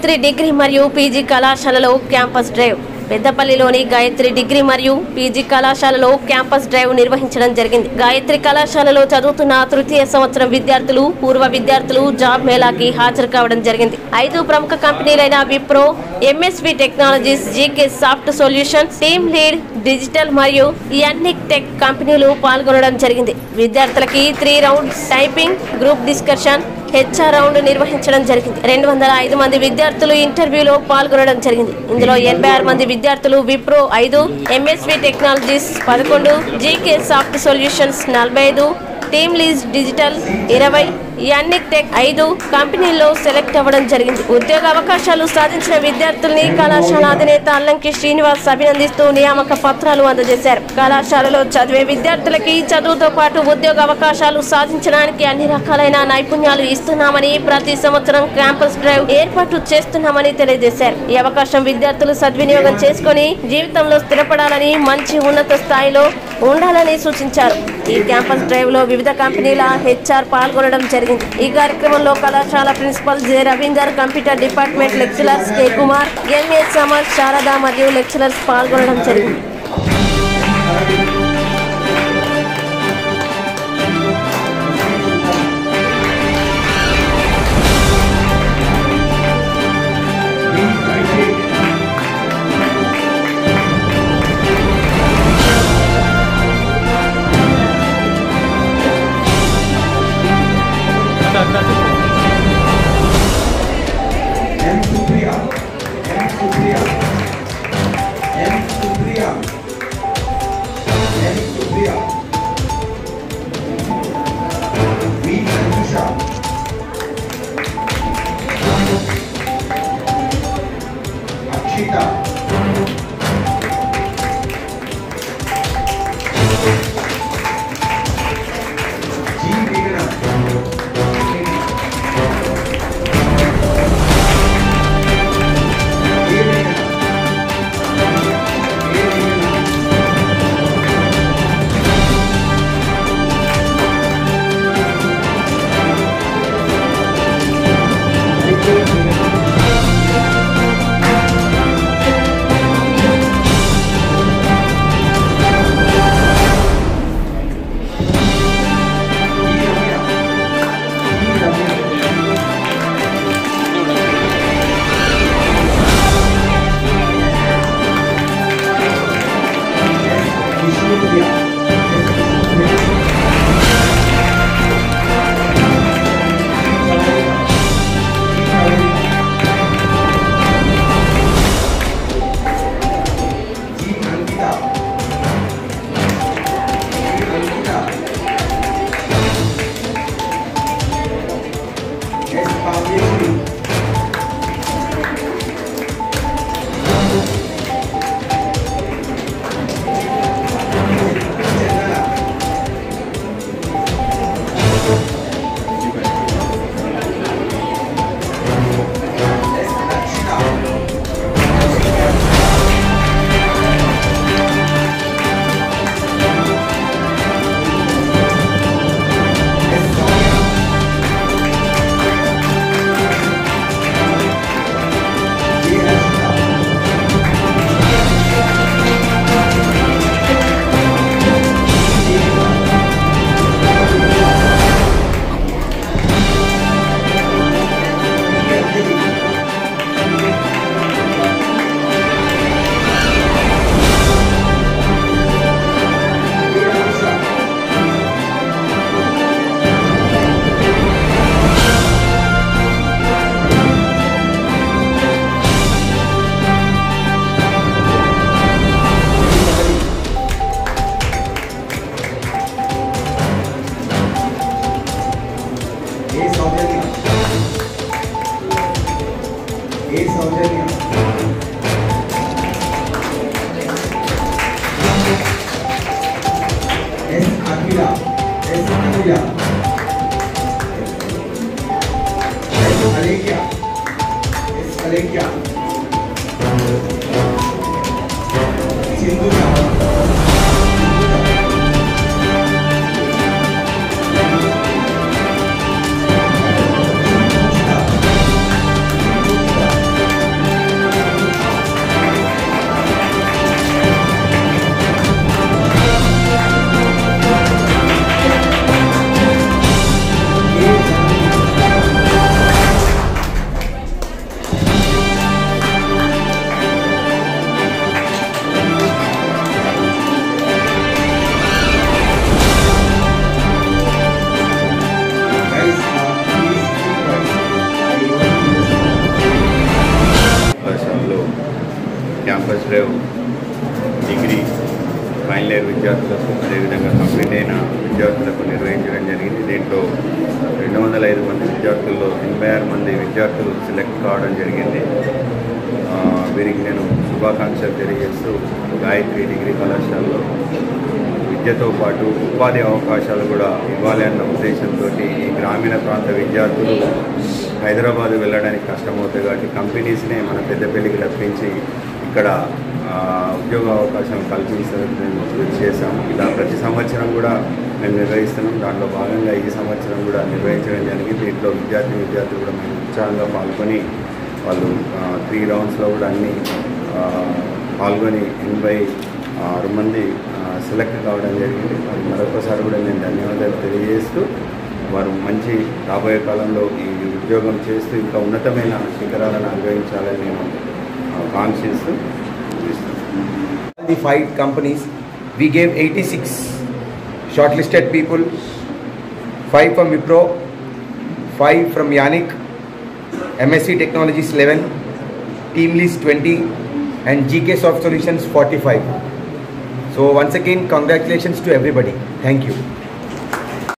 Gayatri degree మరియు PG కళాశాలలో campus drive. పెద్దపల్లిలోని Gayatri degree మరియు పీజీ కళాశాలలో క్యాంపస్ డ్రైవ్ నిర్వహించడం జరిగింది. గాయత్రి కళాశాలలో చదువుతున్న తృతీయ సంవత్సరం విద్యార్థులు, పూర్వ విద్యార్థులు జాబ్ మేళాకి హాజరు కావడం జరిగింది. 5 ప్రముఖ కంపెనీలైన Wipro, MSV technologies, GK soft solutions, team lead digital మరియు యానిక్ టెక్ కంపెనీలు పాల్గొనడం జరిగింది. విద్యార్థులకి 3 rounds typing, group discussion, HR round నిర్వహించడం జరిగింది. 205 మంది విద్యార్థులు ఇంటర్వ్యూలో పాల్గొనడం జరిగింది. ఇందులో 86 మంది విద్యార్థులు Wipro 5, MSV technologies 11, GK soft solutions 45, team lease digital 20, Jannik tech 5 కంపెనీల్లో సెలెక్ట్ అవ్వడం జరిగింది. ఉద్యోగ అవకాశాలు సాధించిన విద్యార్థుల్ని కళాశాల అధినేత అల్లంకి శ్రీనివాస్ అభినందిస్తూ నియామక పత్రాలు అందజేశారు. కళాశాలలో చదివే విద్యార్థులకి చదువుతో పాటు ఉద్యోగ అవకాశాలు సాధించడానికి అన్ని రకాలైన నైపుణ్యాలు ఇస్తున్నామని, ప్రతి సంవత్సరం క్యాంపస్ డ్రైవ్ ఏర్పాటు చేస్తున్నామని తెలియజేశారు. ఈ అవకాశం విద్యార్థులు సద్వినియోగం చేసుకుని జీవితంలో స్థిరపడాలని, మంచి ఉన్నత స్థాయిలో ఉండాలని సూచించారు. ఈ క్యాంపస్ డ్రైవ్ లో వివిధ కంపెనీల హెచ్ఆర్ పాల్గొనడం జరిగింది. ఈ కార్యక్రమంలో కళాశాల principal J Ravinder, computer department lecturers K Kumar, MA Samar, Sharada మరియు లెక్చరర్స్ పాల్గొనడం జరిగింది. నిర్వహించడం జరిగింది. దీంట్లో 205 మంది విద్యార్థుల్లో 86 మంది విద్యార్థులు సెలెక్ట్ కావడం జరిగింది. వీరికి నేను శుభాకాంక్షలు తెలియజేస్తూ గాయత్రి డిగ్రీ కళాశాలలో విద్యతో పాటు ఉపాధి అవకాశాలు కూడా ఇవ్వాలి అన్న ఉద్దేశంతో ఈ గ్రామీణ ప్రాంత విద్యార్థులు హైదరాబాద్ వెళ్ళడానికి కష్టమవుతాయి కాబట్టి కంపెనీస్నే మన పెద్దపల్లికి రప్పించి ఇక్కడ ఉద్యోగ అవకాశం కల్పించడం చేశాము. ఇలా ప్రతి సంవత్సరం కూడా మేము నిర్వహిస్తున్నాం. దాంట్లో భాగంగా ఈ సంవత్సరం కూడా నిర్వహించడం జరిగింది. దీంట్లో విద్యార్థులు కూడా మేము ఉత్సాహంగా పాల్గొని వాళ్ళు 3 రౌండ్స్లో కూడా అన్నీ పాల్గొని 86 మంది సెలెక్ట్ కావడం జరిగింది. మరొకసారి కూడా నేను ధన్యవాదాలు తెలియజేస్తూ వారు మంచి రాబోయే కాలంలో ఈ ఉద్యోగం చేస్తూ ఇంకా ఉన్నతమైన శిఖరాలను అధిగమించాలని నేను కాంక్షిస్తూ The 5 companies we gave 86 shortlisted people, 5 from Wipro, 5 from Yannick, MSc Technologies 11, TeamLease 20 and GK Soft Solutions 45. So once again congratulations to everybody. Thank you.